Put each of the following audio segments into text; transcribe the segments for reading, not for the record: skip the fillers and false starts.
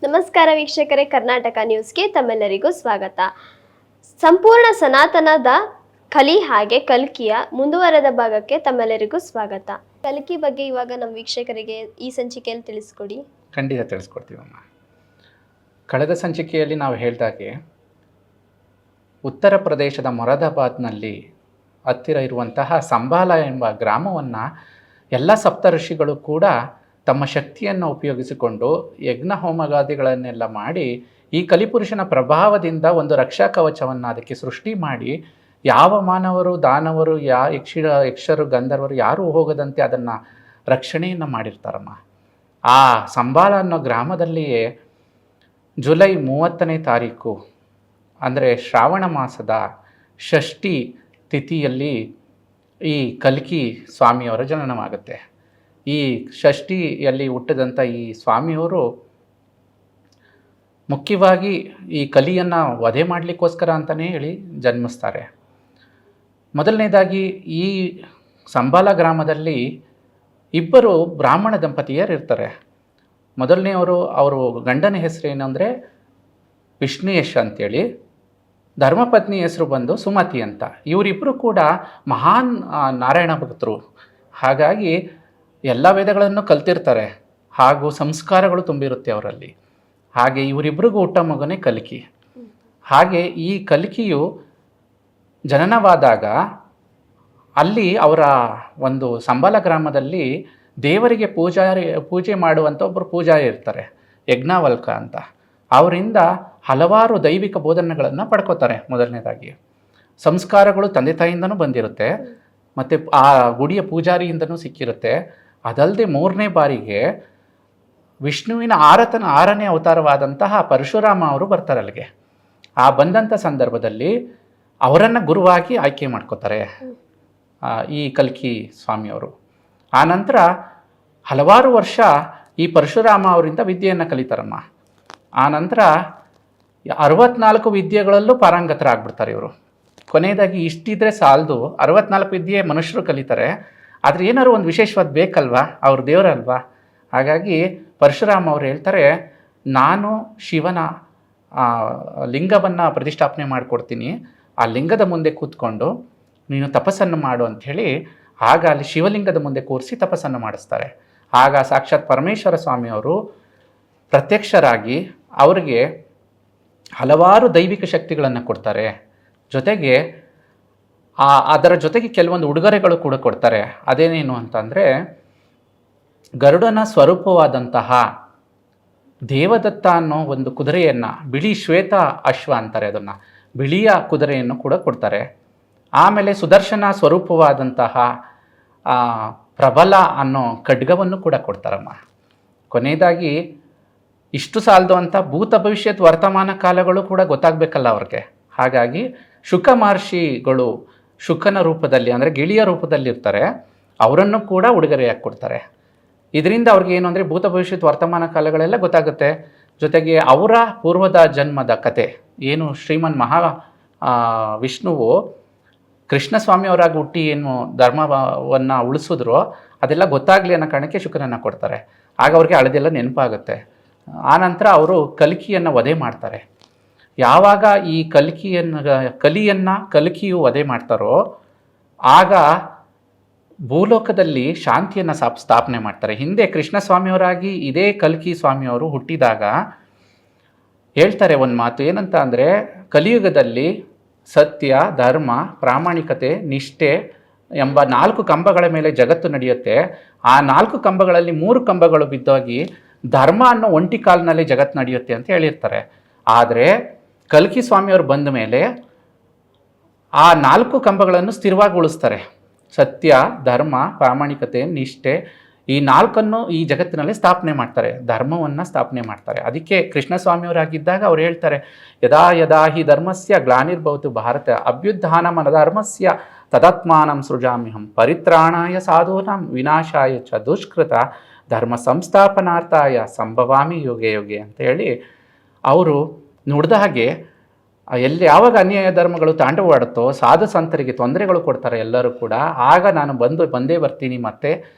ನಮಸ್ಕಾರ ವೀಕ್ಷಕರೇ, ಕರ್ನಾಟಕ ನ್ಯೂಸ್ಗೆ ತಮ್ಮೆಲ್ಲರಿಗೂ ಸ್ವಾಗತ. ಸಂಪೂರ್ಣ ಸನಾತನದ ಕಲಿ ಹಾಗೆ ಕಲ್ಕಿಯ ಮುಂದುವರೆದ ಭಾಗಕ್ಕೆ ತಮ್ಮೆಲ್ಲರಿಗೂ ಸ್ವಾಗತ. ಕಲ್ಕಿ ಬಗ್ಗೆ ಇವಾಗ ನಮ್ಮ ವೀಕ್ಷಕರಿಗೆ ಈ ಸಂಚಿಕೆಯಲ್ಲಿ ತಿಳಿಸ್ಕೊಡಿ. ಖಂಡಿತ ತಿಳಿಸ್ಕೊಡ್ತೀವಮ್ಮ. ಕಳೆದ ಸಂಚಿಕೆಯಲ್ಲಿ ನಾವು ಹೇಳಿದಾಗೆ ಉತ್ತರ ಪ್ರದೇಶದ ಮೊರಾದಾಬಾದ್ನಲ್ಲಿ ಹತ್ತಿರ ಇರುವಂತಹ ಸಂಬಾಲ ಎಂಬ ಗ್ರಾಮವನ್ನು ಎಲ್ಲ ಸಪ್ತಋಷಿಗಳು ಕೂಡ ತಮ್ಮ ಶಕ್ತಿಯನ್ನು ಉಪಯೋಗಿಸಿಕೊಂಡು ಯಜ್ಞ ಹೋಮಗಾದಿಗಳನ್ನೆಲ್ಲ ಮಾಡಿ ಈ ಕಲಿಪುರುಷನ ಪ್ರಭಾವದಿಂದ ಒಂದು ರಕ್ಷಾ ಕವಚವನ್ನು ಅದಕ್ಕೆ ಸೃಷ್ಟಿ ಮಾಡಿ ಯಾವ ಮಾನವರು, ದಾನವರು, ಯಕ್ಷರು, ಗಂಧರ್ವರು ಯಾರೂ ಹೋಗದಂತೆ ಅದನ್ನು ರಕ್ಷಣೆಯನ್ನು ಮಾಡಿರ್ತಾರಮ್ಮ. ಆ ಸಂಬಾಲ ಅನ್ನೋ ಗ್ರಾಮದಲ್ಲಿಯೇ ಜುಲೈ 30ನೇ ತಾರೀಕು ಅಂದರೆ ಶ್ರಾವಣ ಮಾಸದ ಷಷ್ಠಿ ತಿಥಿಯಲ್ಲಿ ಈ ಕಲ್ಕಿ ಸ್ವಾಮಿಯವರ ಜನನವಾಗುತ್ತೆ. ಈ ಷಷ್ಠಿಯಲ್ಲಿ ಹುಟ್ಟಿದಂಥ ಈ ಸ್ವಾಮಿಯವರು ಮುಖ್ಯವಾಗಿ ಈ ಕಲಿಯನ್ನು ವಧೆ ಮಾಡಲಿಕ್ಕೋಸ್ಕರ ಅಂತಲೇ ಹೇಳಿ ಜನ್ಮಿಸ್ತಾರೆ. ಮೊದಲನೇದಾಗಿ ಈ ಸಂಬಾಲ ಗ್ರಾಮದಲ್ಲಿ ಇಬ್ಬರು ಬ್ರಾಹ್ಮಣ ದಂಪತಿಯರು ಇರ್ತಾರೆ. ಮೊದಲನೆಯವರು ಅವರು ಗಂಡನ ಹೆಸರು ಏನಂದರೆ ವಿಷ್ಣುಯಶ್ ಅಂತೇಳಿ, ಧರ್ಮಪತ್ನಿ ಹೆಸರು ಬಂದು ಸುಮತಿ ಅಂತ. ಇವರಿಬ್ಬರು ಕೂಡ ಮಹಾನ್ ನಾರಾಯಣ ಭಕ್ತರು. ಹಾಗಾಗಿ ಎಲ್ಲ ವೇದಗಳನ್ನು ಕಲ್ತಿರ್ತಾರೆ ಹಾಗೂ ಸಂಸ್ಕಾರಗಳು ತುಂಬಿರುತ್ತೆ ಅವರಲ್ಲಿ. ಹಾಗೆ ಇವರಿಬ್ಬರಿಗೂ ಹುಟ್ಟ ಮಗನೇ ಕಲ್ಕಿ. ಹಾಗೆ ಈ ಕಲ್ಕಿಯು ಜನನವಾದಾಗ ಅಲ್ಲಿ ಅವರ ಒಂದು ಸಂಬಾಲ ಗ್ರಾಮದಲ್ಲಿ ದೇವರಿಗೆ ಪೂಜೆ ಮಾಡುವಂಥ ಒಬ್ಬರು ಪೂಜಾರಿ ಇರ್ತಾರೆ, ಯಜ್ಞವಲ್ಕ ಅಂತ. ಅವರಿಂದ ಹಲವಾರು ದೈವಿಕ ಬೋಧನೆಗಳನ್ನು ಪಡ್ಕೋತಾರೆ. ಮೊದಲನೇದಾಗಿ ಸಂಸ್ಕಾರಗಳು ತಂದೆ ತಾಯಿಯಿಂದನೂ ಬಂದಿರುತ್ತೆ ಮತ್ತು ಆ ಗುಡಿಯ ಪೂಜಾರಿಯಿಂದನೂ ಸಿಕ್ಕಿರುತ್ತೆ. ಅದಲ್ಲದೆ 3ನೇ ಬಾರಿಗೆ ವಿಷ್ಣುವಿನ 6ನೇ ಅವತಾರವಾದಂತಹ ಪರಶುರಾಮ ಅವರು ಬರ್ತಾರೆ ಅಲ್ಲಿಗೆ. ಆ ಬಂದಂಥ ಸಂದರ್ಭದಲ್ಲಿ ಅವರನ್ನು ಗುರುವಾಗಿ ಆಯ್ಕೆ ಮಾಡ್ಕೋತಾರೆ ಈ ಕಲ್ಕಿ ಸ್ವಾಮಿಯವರು. ಆನಂತರ ಹಲವಾರು ವರ್ಷ ಈ ಪರಶುರಾಮ ಅವರಿಂದ ವಿದ್ಯೆಯನ್ನು ಕಲಿತಾರಮ್ಮ. ಆನಂತರ 64 ವಿದ್ಯೆಗಳಲ್ಲೂ ಪಾರಂಗತರಾಗ್ಬಿಡ್ತಾರೆ ಇವರು. ಕೊನೆಯದಾಗಿ ಇಷ್ಟಿದ್ರೆ ಸಾಲದು, 64 ವಿದ್ಯೆ ಮನುಷ್ಯರು ಕಲಿತಾರೆ, ಆದರೆ ಏನಾದ್ರು ಒಂದು ವಿಶೇಷವಾದ ಬೇಕಲ್ವಾ, ಅವ್ರ ದೇವರಲ್ವಾ. ಹಾಗಾಗಿ ಪರಶುರಾಮ ಅವರು ಹೇಳ್ತಾರೆ, ನಾನು ಶಿವನ ಲಿಂಗವನ್ನು ಪ್ರತಿಷ್ಠಾಪನೆ ಮಾಡಿಕೊಡ್ತೀನಿ, ಆ ಲಿಂಗದ ಮುಂದೆ ಕೂತ್ಕೊಂಡು ನೀನು ತಪಸ್ಸನ್ನು ಮಾಡು ಅಂಥೇಳಿ ಆಗ ಅಲ್ಲಿ ಶಿವಲಿಂಗದ ಮುಂದೆ ಕೂರಿಸಿ ತಪಸ್ಸನ್ನು ಮಾಡಿಸ್ತಾರೆ. ಆಗ ಸಾಕ್ಷಾತ್ ಪರಮೇಶ್ವರ ಸ್ವಾಮಿಯವರು ಪ್ರತ್ಯಕ್ಷರಾಗಿ ಅವರಿಗೆ ಹಲವಾರು ದೈವಿಕ ಶಕ್ತಿಗಳನ್ನು ಕೊಡ್ತಾರೆ. ಜೊತೆಗೆ ಅದರ ಜೊತೆಗೆ ಕೆಲವೊಂದು ಉಡುಗೊರೆಗಳು ಕೂಡ ಕೊಡ್ತಾರೆ. ಅದೇನೇನು ಅಂತಂದರೆ ಗರುಡನ ಸ್ವರೂಪವಾದಂತಹ ದೇವದತ್ತ ಅನ್ನೋ ಒಂದು ಕುದುರೆಯನ್ನು, ಬಿಳಿ ಶ್ವೇತ ಅಶ್ವ ಅಂತಾರೆ ಅದನ್ನು, ಬಿಳಿಯ ಕುದುರೆಯನ್ನು ಕೂಡ ಕೊಡ್ತಾರೆ. ಆಮೇಲೆ ಸುದರ್ಶನ ಸ್ವರೂಪವಾದಂತಹ ಪ್ರಬಲ ಅನ್ನೋ ಖಡ್ಗವನ್ನು ಕೂಡ ಕೊಡ್ತಾರಮ್ಮ. ಕೊನೆಯದಾಗಿ ಇಷ್ಟು ಸಾಲದು ಅಂತ ಭೂತ ಭವಿಷ್ಯತ್ ವರ್ತಮಾನ ಕಾಲಗಳು ಕೂಡ ಗೊತ್ತಾಗಬೇಕಲ್ಲ ಅವ್ರಿಗೆ. ಹಾಗಾಗಿ ಶುಕ ಮಹರ್ಷಿಗಳು ಶುಕನ ರೂಪದಲ್ಲಿ ಅಂದರೆ ಗಿಳಿಯ ರೂಪದಲ್ಲಿ ಇರ್ತಾರೆ, ಅವರನ್ನು ಕೂಡ ಉಡುಗೊರೆಯಾಗಿ ಕೊಡ್ತಾರೆ. ಇದರಿಂದ ಅವ್ರಿಗೆ ಏನು ಅಂದರೆ ಭೂತ ಭವಿಷ್ಯತ್ ವರ್ತಮಾನ ಕಾಲಗಳೆಲ್ಲ ಗೊತ್ತಾಗುತ್ತೆ. ಜೊತೆಗೆ ಅವರ ಪೂರ್ವದ ಜನ್ಮದ ಕತೆ ಏನು ಶ್ರೀಮನ್ ವಿಷ್ಣುವು ಕೃಷ್ಣಸ್ವಾಮಿಯವರಾಗಿ ಹುಟ್ಟಿ ಏನು ಧರ್ಮವನ್ನು ಉಳಿಸಿದ್ರೋ ಅದೆಲ್ಲ ಗೊತ್ತಾಗಲಿ ಅನ್ನೋ ಕಾರಣಕ್ಕೆ ಶುಕನನ್ನು ಕೊಡ್ತಾರೆ. ಆಗ ಅವ್ರಿಗೆ ಹಳೆದೆಲ್ಲ ನೆನಪಾಗುತ್ತೆ. ಆನಂತರ ಅವರು ಕಲ್ಕಿಯನ್ನು ವಧೆ ಮಾಡ್ತಾರೆ. ಯಾವಾಗ ಈ ಕಲ್ಕಿಯು ವಧೆ ಮಾಡ್ತಾರೋ ಆಗ ಭೂಲೋಕದಲ್ಲಿ ಶಾಂತಿಯನ್ನು ಸ್ಥಾಪನೆ ಮಾಡ್ತಾರೆ. ಹಿಂದೆ ಕೃಷ್ಣಸ್ವಾಮಿಯವರಾಗಿ ಇದೇ ಕಲ್ಕಿ ಸ್ವಾಮಿಯವರು ಹುಟ್ಟಿದಾಗ ಹೇಳ್ತಾರೆ ಒಂದು ಮಾತು, ಏನಂತ ಅಂದರೆ ಕಲಿಯುಗದಲ್ಲಿ ಸತ್ಯ, ಧರ್ಮ, ಪ್ರಾಮಾಣಿಕತೆ, ನಿಷ್ಠೆ ಎಂಬ 4 ಕಂಬಗಳ ಮೇಲೆ ಜಗತ್ತು ನಡೆಯುತ್ತೆ. ಆ 4 ಕಂಬಗಳಲ್ಲಿ 3 ಕಂಬಗಳು ಬಿದ್ದೋಗಿ ಧರ್ಮ ಅನ್ನೋ ಒಂಟಿ ಕಾಲಿನಲ್ಲಿ ಜಗತ್ತು ನಡೆಯುತ್ತೆ ಅಂತ ಹೇಳಿರ್ತಾರೆ. ಆದರೆ ಕಲ್ಕಿ ಸ್ವಾಮಿಯವರು ಬಂದ ಮೇಲೆ ಆ 4 ಕಂಬಗಳನ್ನು ಸ್ಥಿರವಾಗಿ ಉಳಿಸ್ತಾರೆ. ಸತ್ಯ, ಧರ್ಮ, ಪ್ರಾಮಾಣಿಕತೆ, ನಿಷ್ಠೆ ಈ 4ನ್ನು ಈ ಜಗತ್ತಿನಲ್ಲಿ ಸ್ಥಾಪನೆ ಮಾಡ್ತಾರೆ, ಧರ್ಮವನ್ನು ಸ್ಥಾಪನೆ ಮಾಡ್ತಾರೆ. ಅದಕ್ಕೆ ಕೃಷ್ಣಸ್ವಾಮಿಯವರಾಗಿದ್ದಾಗ ಅವ್ರು ಹೇಳ್ತಾರೆ, ಯದಾ ಯದಾ ಹಿ ಧರ್ಮಸ್ಯ ಗ್ಲಾನಿರ್ಭವತು ಭಾರತ ಅಭ್ಯುತ್ಥಾನಂ ಧರ್ಮಸ್ಯ ತದಾತ್ಮಾನಂ ಸೃಜಾಮ್ಯಹಂ ಪರಿತ್ರಾಣಾಯ ಸಾಧೂನಾಂ ವಿನಾಶಾಯ ಚ ದುಷ್ಕೃತ ಧರ್ಮ ಸಂಸ್ಥಾಪನಾರ್ಥಾಯ ಸಂಭವಾಮಿ ಯುಗೆ ಯುಗೆ ಅಂತ ಹೇಳಿ ಅವರು ನುಡಿದ ಹಾಗೆ ಎಲ್ಲಿ ಯಾವಾಗ ಅನ್ಯಾಯ ಧರ್ಮಗಳು ತಾಂಡವಾಡುತ್ತೋ ಸಾಧು ಸಂತರಿಗೆ ತೊಂದರೆಗಳು ಕೊಡ್ತಾರೆ ಎಲ್ಲರೂ ಕೂಡ, ಆಗ ನಾನು ಬಂದೇ ಬರ್ತೀನಿ ಮತ್ತೆ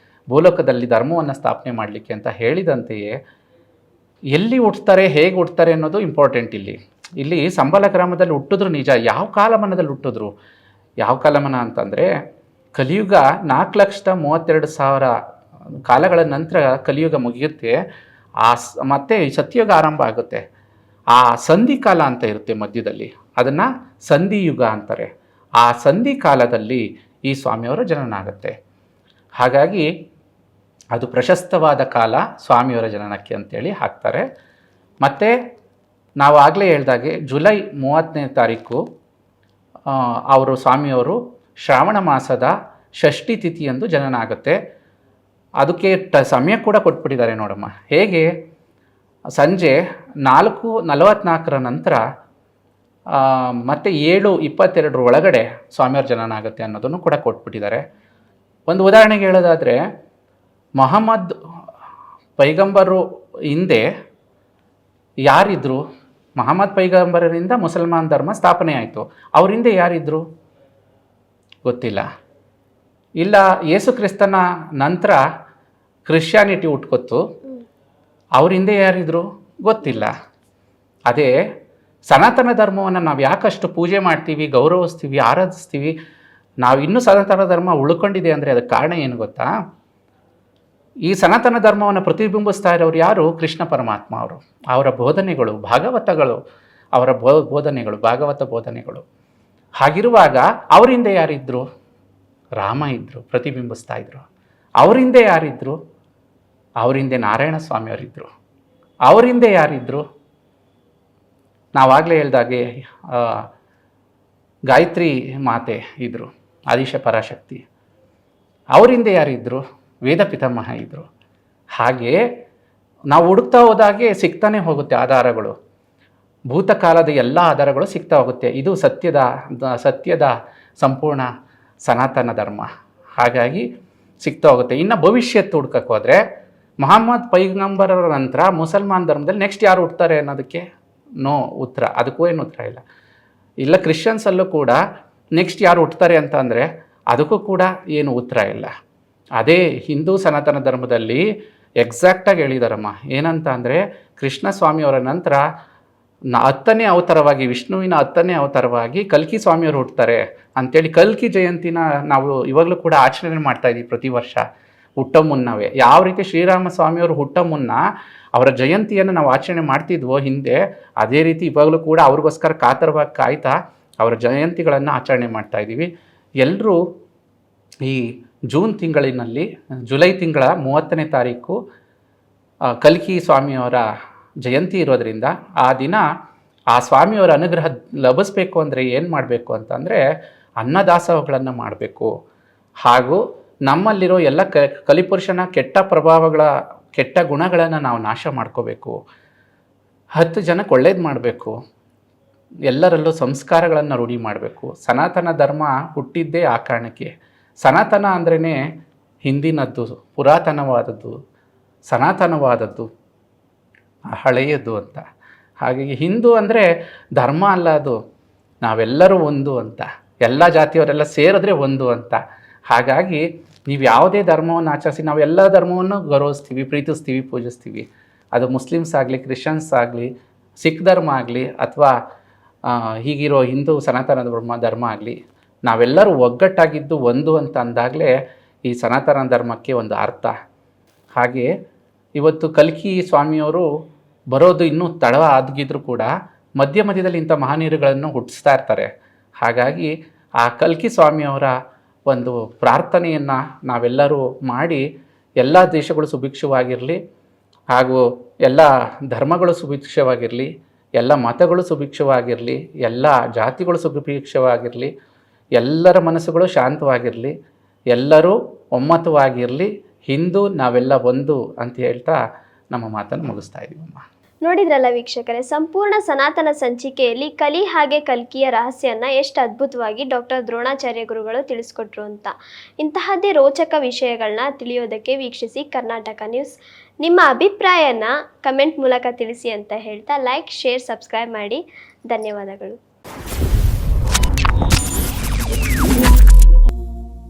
ಭೂಲೋಕದಲ್ಲಿ ಧರ್ಮವನ್ನು ಸ್ಥಾಪನೆ ಮಾಡಲಿಕ್ಕೆ ಅಂತ ಹೇಳಿದಂತೆಯೇ ಎಲ್ಲಿ ಹುಟ್ತಾರೆ, ಹೇಗೆ ಹುಟ್ತಾರೆ ಅನ್ನೋದು ಇಂಪಾರ್ಟೆಂಟ್ ಇಲ್ಲಿ. ಇಲ್ಲಿ ಸಂಬಳ ಗ್ರಾಮದಲ್ಲಿ ಹುಟ್ಟಿದ್ರು ನಿಜ. ಯಾವ ಕಾಲಮಾನದಲ್ಲಿ ಹುಟ್ಟಿದ್ರು? ಯಾವ ಕಾಲಮಾನ ಅಂತಂದರೆ ಕಲಿಯುಗ 4,32,000 ಕಾಲಗಳ ನಂತರ ಕಲಿಯುಗ ಮುಗಿಯುತ್ತೆ. ಮತ್ತೆ ಸತ್ಯಯುಗ ಆರಂಭ ಆಗುತ್ತೆ. ಆ ಸಂಧಿ ಕಾಲ ಅಂತ ಇರುತ್ತೆ ಮಧ್ಯದಲ್ಲಿ, ಅದನ್ನು ಸಂಧಿಯುಗ ಅಂತಾರೆ. ಆ ಸಂಧಿ ಕಾಲದಲ್ಲಿ ಈ ಸ್ವಾಮಿಯವರ ಜನನ ಆಗುತ್ತೆ. ಹಾಗಾಗಿ ಅದು ಪ್ರಶಸ್ತವಾದ ಕಾಲ ಸ್ವಾಮಿಯವರ ಜನನಕ್ಕೆ ಅಂತೇಳಿ ಹಾಕ್ತಾರೆ. ಮತ್ತು ನಾವು ಆಗಲೇ ಹೇಳ್ದಾಗೆ ಜುಲೈ 30ನೇ ತಾರೀಕು ಅವರು ಸ್ವಾಮಿಯವರು ಶ್ರಾವಣ ಮಾಸದ ಷಷ್ಠಿ ತಿಥಿಯಂದು ಜನನ ಆಗುತ್ತೆ. ಅದಕ್ಕೆ ಸಮಯ ಕೂಡ ಕೊಟ್ಬಿಟ್ಟಿದ್ದಾರೆ ನೋಡಮ್ಮ. ಹೇಗೆ? ಸಂಜೆ 4:44 ನಂತರ ಮತ್ತು 7:22 ಒಳಗಡೆ ಸ್ವಾಮಿಯವ್ರ ಜನನ ಆಗುತ್ತೆ ಅನ್ನೋದನ್ನು ಕೂಡ ಕೊಟ್ಬಿಟ್ಟಿದ್ದಾರೆ. ಒಂದು ಉದಾಹರಣೆಗೆ ಹೇಳೋದಾದರೆ, ಮೊಹಮ್ಮದ್ ಪೈಗಂಬರು ಹಿಂದೆ ಯಾರಿದ್ರು? ಮೊಹಮ್ಮದ್ ಪೈಗಂಬರರಿಂದ ಮುಸಲ್ಮಾನ್ ಧರ್ಮ ಸ್ಥಾಪನೆ ಆಯಿತು. ಅವ್ರ ಹಿಂದೆ ಯಾರಿದ್ರು? ಗೊತ್ತಿಲ್ಲ. ಇಲ್ಲ, ಯೇಸು ಕ್ರಿಸ್ತನ ನಂತರ ಕ್ರಿಶ್ಚಿಯಾನಿಟಿ ಹುಟ್ಕೊತ್ತು, ಅವ್ರ ಹಿಂದೆ ಯಾರಿದ್ರು? ಗೊತ್ತಿಲ್ಲ. ಅದೇ ಸನಾತನ ಧರ್ಮವನ್ನು ನಾವು ಯಾಕಷ್ಟು ಪೂಜೆ ಮಾಡ್ತೀವಿ, ಗೌರವಿಸ್ತೀವಿ, ಆರಾಧಿಸ್ತೀವಿ, ನಾವು ಇನ್ನೂ ಸನಾತನ ಧರ್ಮ ಉಳ್ಕೊಂಡಿದೆ ಅಂದರೆ ಅದಕ್ಕೆ ಕಾರಣ ಏನು ಗೊತ್ತಾ? ಈ ಸನಾತನ ಧರ್ಮವನ್ನು ಪ್ರತಿಬಿಂಬಿಸ್ತಾ ಇರೋರು ಯಾರು? ಕೃಷ್ಣ ಪರಮಾತ್ಮ ಅವರು. ಅವರ ಬೋಧನೆಗಳು, ಭಾಗವತಗಳು, ಅವರ ಬೋಧನೆಗಳು, ಭಾಗವತ ಬೋಧನೆಗಳು. ಹಾಗಿರುವಾಗ ಅವರಿಂದ ಯಾರಿದ್ರು? ರಾಮ ಇದ್ದರು, ಪ್ರತಿಬಿಂಬಿಸ್ತಾ ಇದ್ರು. ಅವರಿಂದ ಯಾರಿದ್ರು? ಅವರಿಂದೆ ನಾರಾಯಣ ಸ್ವಾಮಿಯವರಿದ್ದರು. ಅವರಿಂದ ಯಾರಿದ್ರು? ನಾವಾಗಲೇ ಹೇಳ್ದಾಗೆ ಗಾಯತ್ರಿ ಮಾತೆ ಇದ್ದರು, ಆದಿಶ ಪರಾಶಕ್ತಿ. ಅವರಿಂದ ಯಾರಿದ್ದರು? ವೇದ ಪಿತಾಮಹ ಇದ್ದರು. ಹಾಗೆ ನಾವು ಹುಡುಕ್ತಾ ಹೋದಾಗೆ ಸಿಗ್ತಾನೆ ಹೋಗುತ್ತೆ ಆಧಾರಗಳು. ಭೂತಕಾಲದ ಎಲ್ಲ ಆಧಾರಗಳು ಸಿಗ್ತಾ ಹೋಗುತ್ತೆ. ಇದು ಸತ್ಯದ ಸಂಪೂರ್ಣ ಸನಾತನ ಧರ್ಮ. ಹಾಗಾಗಿ ಸಿಗ್ತಾ ಹೋಗುತ್ತೆ. ಇನ್ನು ಭವಿಷ್ಯತ್ತು ಹುಡ್ಕಕ್ಕೆ ಹೋದರೆ ಮೊಹಮ್ಮದ್ ಪೈಗಂಬರರ ನಂತರ ಮುಸಲ್ಮಾನ್ ಧರ್ಮದಲ್ಲಿ ನೆಕ್ಸ್ಟ್ ಯಾರು ಹುಡ್ತಾರೆ ಅನ್ನೋದಕ್ಕೆ ನೋ ಉತ್ತರ. ಅದಕ್ಕೂ ಏನು ಉತ್ತರ ಇಲ್ಲ. ಇಲ್ಲ, ಕ್ರಿಶ್ಚಿಯನ್ಸಲ್ಲೂ ಕೂಡ ನೆಕ್ಸ್ಟ್ ಯಾರು ಹುಟ್ತಾರೆ ಅಂತ ಅಂದರೆ ಅದಕ್ಕೂ ಕೂಡ ಏನು ಉತ್ತರ ಇಲ್ಲ. ಅದೇ ಹಿಂದೂ ಸನಾತನ ಧರ್ಮದಲ್ಲಿ ಎಕ್ಸಾಕ್ಟಾಗಿ ಹೇಳಿದಾರಮ್ಮ. ಏನಂತ ಅಂದರೆ ಕೃಷ್ಣ ಸ್ವಾಮಿಯವರ ನಂತರ 10ನೇ ಅವತಾರವಾಗಿ, ವಿಷ್ಣುವಿನ 10ನೇ ಅವತಾರವಾಗಿ ಕಲ್ಕಿ ಸ್ವಾಮಿಯವರು ಹುಟ್ಟುತ್ತಾರೆ ಅಂಥೇಳಿ ಕಲ್ಕಿ ಜಯಂತಿನ ನಾವು ಇವಾಗಲೂ ಕೂಡ ಆಚರಣೆ ಮಾಡ್ತಾಯಿದ್ದೀವಿ ಪ್ರತಿ ವರ್ಷ ಹುಟ್ಟೋ ಮುನ್ನವೇ. ಯಾವ ರೀತಿ ಶ್ರೀರಾಮ ಸ್ವಾಮಿಯವರು ಹುಟ್ಟೋ ಮುನ್ನ ಅವರ ಜಯಂತಿಯನ್ನು ನಾವು ಆಚರಣೆ ಮಾಡ್ತಿದ್ವೋ ಹಿಂದೆ, ಅದೇ ರೀತಿ ಇವಾಗಲೂ ಕೂಡ ಅವ್ರಿಗೋಸ್ಕರ ಕಾತರವಾಗಿ ಕಾಯ್ತಾ ಅವರ ಜಯಂತಿಗಳನ್ನು ಆಚರಣೆ ಮಾಡ್ತಾಯಿದ್ದೀವಿ. ಎಲ್ಲರೂ ಈ ಜೂನ್ ತಿಂಗಳಿನಲ್ಲಿ, ಜುಲೈ ತಿಂಗಳ 30ನೇ ತಾರೀಕು ಕಲ್ಕಿ ಸ್ವಾಮಿಯವರ ಜಯಂತಿ ಇರೋದರಿಂದ ಆ ದಿನ ಆ ಸ್ವಾಮಿಯವರ ಅನುಗ್ರಹ ಲಭಿಸ್ಬೇಕು ಅಂದರೆ ಏನು ಮಾಡಬೇಕು ಅಂತಂದರೆ ಅನ್ನದಾಸೋಹಗಳನ್ನು ಮಾಡಬೇಕು. ಹಾಗೂ ನಮ್ಮಲ್ಲಿರೋ ಎಲ್ಲ ಕಲಿಪುರುಷನ ಕೆಟ್ಟ ಪ್ರಭಾವಗಳ, ಕೆಟ್ಟ ಗುಣಗಳನ್ನು ನಾವು ನಾಶ ಮಾಡ್ಕೋಬೇಕು. 10 ಜನಕ್ಕೆ ಒಳ್ಳೇದು ಮಾಡಬೇಕು. ಎಲ್ಲರಲ್ಲೂ ಸಂಸ್ಕಾರಗಳನ್ನು ರೂಢಿ ಮಾಡಬೇಕು. ಸನಾತನ ಧರ್ಮ ಹುಟ್ಟಿದ್ದೇ ಆ ಕಾರಣಕ್ಕೆ. ಸನಾತನ ಅಂದ್ರೇ ಹಿಂದಿನದ್ದು, ಪುರಾತನವಾದದ್ದು, ಸನಾತನವಾದದ್ದು, ಹಳೆಯದು ಅಂತ. ಹಾಗಾಗಿ ಹಿಂದೂ ಅಂದರೆ ಧರ್ಮ ಅಲ್ಲ, ಅದು ನಾವೆಲ್ಲರೂ ಒಂದು ಅಂತ, ಎಲ್ಲ ಜಾತಿಯವರೆಲ್ಲ ಸೇರಿದ್ರೆ ಒಂದು ಅಂತ. ಹಾಗಾಗಿ ನೀವು ಯಾವುದೇ ಧರ್ಮವನ್ನು ಆಚರಿಸಿ, ನಾವು ಎಲ್ಲ ಧರ್ಮವನ್ನು ಗೌರವಿಸ್ತೀವಿ, ಪ್ರೀತಿಸ್ತೀವಿ, ಪೂಜಿಸ್ತೀವಿ. ಅದು ಮುಸ್ಲಿಮ್ಸ್ ಆಗಲಿ, ಕ್ರಿಶ್ಚಿಯನ್ಸ್ ಆಗಲಿ, ಸಿಖ್ ಧರ್ಮ ಆಗಲಿ, ಅಥವಾ ಹೀಗಿರೋ ಹಿಂದೂ ಸನಾತನ ಧರ್ಮ ಆಗಲಿ, ನಾವೆಲ್ಲರೂ ಒಗ್ಗಟ್ಟಾಗಿದ್ದು ಒಂದು ಅಂತ ಅಂದಾಗಲೇ ಈ ಸನಾತನ ಧರ್ಮಕ್ಕೆ ಒಂದು ಅರ್ಥ. ಹಾಗೆ ಇವತ್ತು ಕಲ್ಕಿ ಸ್ವಾಮಿಯವರು ಬರೋದು ಇನ್ನೂ ತಡ ಆಗಿದ್ರೂ ಕೂಡ ಮಧ್ಯದಲ್ಲಿ ಇಂಥ ಮಹಾನೀರುಗಳನ್ನು ಹುಟ್ಟಿಸ್ತಾ ಇರ್ತಾರೆ. ಹಾಗಾಗಿ ಆ ಕಲ್ಕಿ ಸ್ವಾಮಿಯವರ ಒಂದು ಪ್ರಾರ್ಥನೆಯನ್ನು ನಾವೆಲ್ಲರೂ ಮಾಡಿ ಎಲ್ಲ ದೇಶಗಳು ಸುಭಿಕ್ಷವಾಗಿರಲಿ, ಹಾಗೂ ಎಲ್ಲ ಧರ್ಮಗಳು ಸುಭಿಕ್ಷವಾಗಿರಲಿ, ಎಲ್ಲ ಮತಗಳು ಸುಭಿಕ್ಷವಾಗಿರಲಿ, ಎಲ್ಲ ಜಾತಿಗಳು ಸುಭಿಕ್ಷವಾಗಿರಲಿ, ಎಲ್ಲರ ಮನಸ್ಸುಗಳು ಶಾಂತವಾಗಿರಲಿ, ಎಲ್ಲರೂ ಒಮ್ಮತವಾಗಿರಲಿ, ಹಿಂದೂ ನಾವೆಲ್ಲ ಒಂದು ಅಂತ ಹೇಳ್ತಾ ನಮ್ಮ ಮಾತನ್ನು ಮುಗಿಸ್ತಾ ಇದ್ದೀವಮ್ಮ. ನೋಡಿದ್ರಲ್ಲ ವೀಕ್ಷಕರೇ, ಸಂಪೂರ್ಣ ಸನಾತನ ಸಂಚಿಕೆಯಲ್ಲಿ ಕಲಿ ಹಾಗೆ ಕಲ್ಕಿಯ ರಹಸ್ಯನ ಎಷ್ಟು ಅದ್ಭುತವಾಗಿ ಡಾಕ್ಟರ್ ದ್ರೋಣಾಚಾರ್ಯ ಗುರುಗಳು ತಿಳಿಸ್ಕೊಟ್ರು ಅಂತ. ಇಂತಹದ್ದೇ ರೋಚಕ ವಿಷಯಗಳನ್ನ ತಿಳಿಯೋದಕ್ಕೆ ವೀಕ್ಷಿಸಿ ಕರ್ನಾಟಕ ನ್ಯೂಸ್. ನಿಮ್ಮ ಅಭಿಪ್ರಾಯನ ಕಮೆಂಟ್ ಮೂಲಕ ತಿಳಿಸಿ ಅಂತ ಹೇಳ್ತಾ ಲೈಕ್, ಶೇರ್, ಸಬ್ಸ್ಕ್ರೈಬ್ ಮಾಡಿ. ಧನ್ಯವಾದಗಳು.